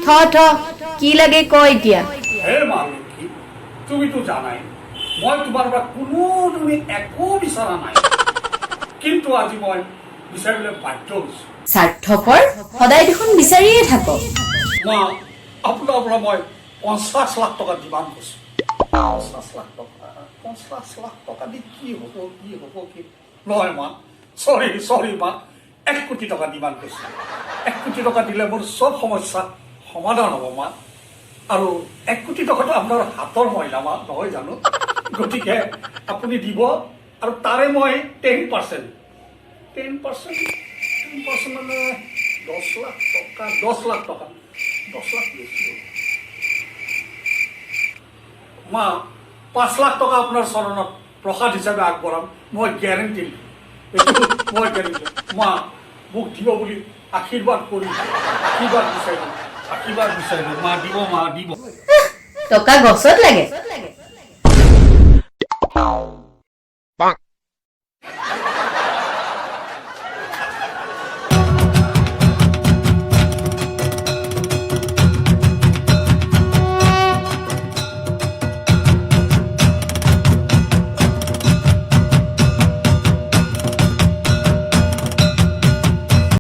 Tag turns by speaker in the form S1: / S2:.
S1: থ কি লাগে কয় এতিয়া
S2: হে মা লক্ষ্মী তুমিতো জানাই মই তোমাৰ পৰা কোনো তুমি একো বিচৰা নাই কিন্তু আজি মই বিচাৰিবলৈ বাধ্য হৈছো
S1: স্বাৰ্থপৰ সদায় দেখোন বিচাৰিয়ে থাক
S2: মা আপোনাৰ পৰা মই 50 লাখ টকা ডিমাণ্ড কৰিছো 50 লাখ টকা দি কি হ'ব কি নহয় মা চৰি মা 1 কোটি টকা ডিমাণ্ড কৰিছো 1 কোটি টকা দিলে মোৰ চব সমস্যা সমাধান হ'ব মা আৰু 1 কোটি টকাটো আপোনাৰ হাতৰ মহিলা মা নহয় জানো গতিকে আপুনি দিব আৰু তাৰে মই 10% মানে 10 লাখ টকা বেছি মা 5 লাখ টকা আপোনাৰ চৰণত প্ৰসাদ হিচাপে আগবঢ়াম মই গেৰেণ্টি মা মোক দিব বুলি আশীৰ্বাদ কৰি আশীৰ্বাদ বিচাৰিব মা দিব
S1: টকা গছত লাগে